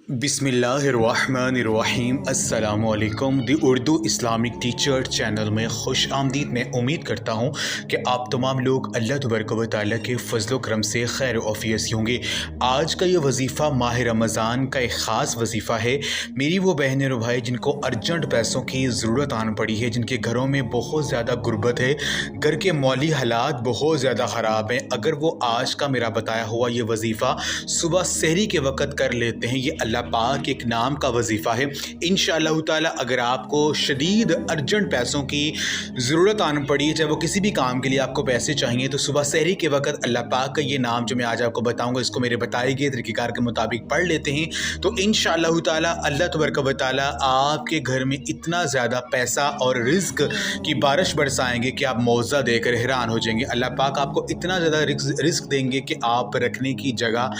बिस्मिल्लाहिर्रहमानिर्रहीम अस्सलामुअलैकुम। दी Urdu Islamic teacher channel में खुश आमदीद। मैं उम्मीद करता हूँ कि आप तमाम लोग अल्लाह तबारक व तआला के फ़ज़ल करम से खैर औफ़ियत से होंगे। आज का ये वजीफ़ा माह रमज़ान का एक ख़ास वजीफ़ा है। मेरी वो बहनें और भाई जिनको अर्जेंट पैसों की ज़रूरत आन पड़ी है, जिनके घरों में बहुत ज़्यादा गुर्बत है, घर के माली हालात बहुत ज़्यादा ख़राब हैं, अगर वो आज का मेरा बताया हुआ ये वजीफ़ा सुबह सहरी के वक़्त कर लेते हैं, ये अल्लाह पाक एक नाम का वजीफ़ा है। इंशाअल्लाह ताला अगर आपको शदीद अर्जेंट पैसों की ज़रूरत आन पड़ी है, चाहे वो किसी भी काम के लिए आपको पैसे चाहिए, तो सुबह सहरी के वक़्त अल्लाह पाक का ये नाम जो मैं आज आपको बताऊँगा, इसको मेरे बताए गए तरीक़ेकार के मुताबिक पढ़ लेते हैं तो इंशाअल्लाह ताला अल्लाह तबारक व तआला आपके घर में इतना ज़्यादा पैसा और रिज़्क की बारिश बरसाएंगे कि आप मौज़ा देकर हैरान हो जाएंगे। अल्लाह पाक आपको इतना ज़्यादा रिज़्क देंगे कि आप रखने की जगह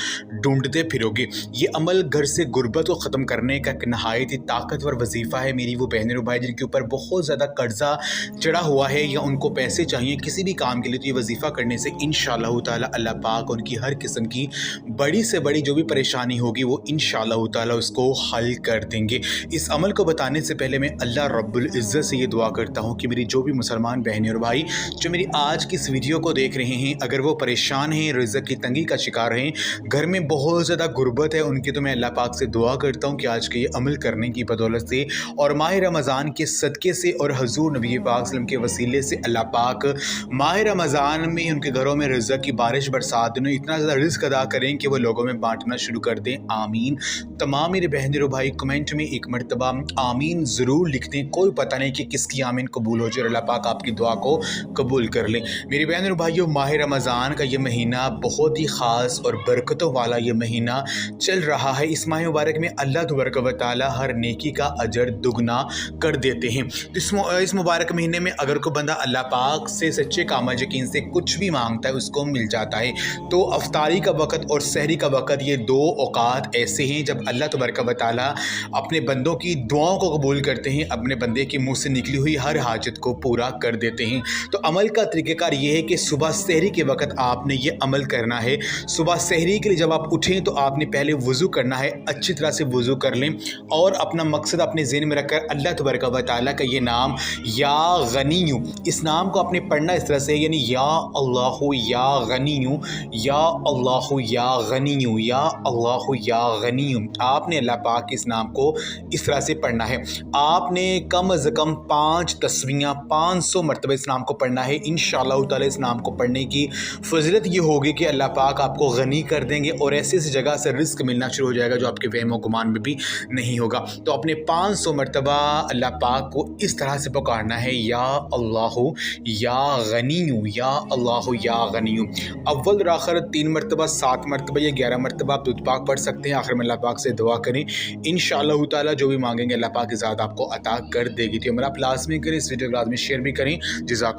ढूंढते फिरोगे। ये अमल घर से गुर्बत को ख़त्म करने का एक नहायत ही ताकतवर वजीफ़ा है। मेरी वो बहनें और भाई जिनके ऊपर बहुत ज़्यादा कर्जा चढ़ा हुआ है या उनको पैसे चाहिए किसी भी काम के लिए, तो ये वजीफ़ा करने से इंशाअल्लाह ताला अल्लाह पाक उनकी हर किस्म की बड़ी से बड़ी जो भी परेशानी होगी वो इंशाअल्लाह ताला उसको हल कर देंगे। इस अमल को बताने से पहले मैं अल्लाह रब्बुल इज़्ज़त से ये दुआ करता हूँ कि मेरी जो भी मुसलमान बहनें और भाई जो मेरी आज की इस वीडियो को देख रहे हैं, अगर वो परेशान हैं, रिज़्क की तंगी का शिकार हैं, घर में बहुत ज़्यादा गुर्बत है उनकी, तो मैं अल्लाह पाक से दुआ करता हूँ कि आज के ये अमल करने की बदौलत से और माह रमज़ान के सदक़े से और हज़ूर नबी पाक सल्लल्लाहु अलैहि वसल्लम के वसीले से अल्लाह पाक माह रमज़ान में उनके घरों में रिज़्क की बारिश बरसात दें, इतना ज़्यादा रिज़्क अदा करें कि वो लोगों में बांटना शुरू कर दें। आमीन। तमाम मेरे बहनें और भाई कमेंट में एक मरतबा आमीन ज़रूर लिख दें। कोई पता नहीं कि किसकी आमीन कबूल हो जाए और अल्लाह पाक आपकी दुआ को कबूल कर लें। मेरी बहनें और भाइयों, माह रमज़ान का ये महीना बहुत ही ख़ास और बरकतों वाला ये महीना चल रहा है। इस माह मुबारक में अल्लाह तबारक व तआला हर नेकी का अजर दुगना कर देते हैं। इस मुबारक महीने में अगर कोई बंदा अल्लाह पाक से सच्चे कामा यकीन से कुछ भी मांगता है उसको मिल जाता है। तो अफ्तारी का वक़्त और सहरी का वक़्त, ये दो औकात ऐसे हैं जब अल्लाह तबारक व तआला अपने बंदों की दुआओं को कबूल करते हैं, अपने बंदे के मुँह से निकली हुई हर हाजत को पूरा कर देते हैं। तो अमल का तरीक़ेकार ये है कि सुबह सहरी के वक़्त आपने ये अमल करना है। सुबह सहरी के लिए जब आप उठें तो आपने पहले वज़ू करना है, अच्छी तरह से वज़ू कर लें और अपना मकसद अपने ज़हन में रखकर अल्लाह तबारक व तआला का ये नाम या गनीयू, इस नाम को आपने पढ़ना इस तरह से, यानी या अल्लाहु या गनीयू, या अल्लाहु या गनीयू, या अल्लाहु या गनीयू। आपने अल्लाह पाक के इस नाम को इस तरह से पढ़ना है। आपने कम अज़ कम 5 तस्बीहां 500 मरतबा इस नाम को पढ़ना है। इंशाअल्लाह ताला इस नाम को पढ़ने की फजीलत ये होगी कि अल्लाह पाक आपको गनी कर देंगे और ऐसी जगह से रिज़्क मिलना शुरू हो जाएगा जो आपके वहम गुमान में भी नहीं होगा। तो अपने 500 मरतबा अल्लाह पाक को इस तरह से पुकारना है, या अल्लाहु या गनीयू, या अल्लाहु या गनीयू। अव्वल और आखिर 3 मरतबा, 7 मरतबा या 11 मरतबा आप दुरूद पाक पढ़ सकते हैं। आखिर में अल्लाह पाक से दुआ करें, इंशाअल्लाह ताला जो भी मांगेंगे अल्लाह पाक ज़्यादा आपको अता कर देगी। तो हमारा आप लाज़मी करें, इस वीडियो को लाज़मी शेयर भी करें। जज़ाक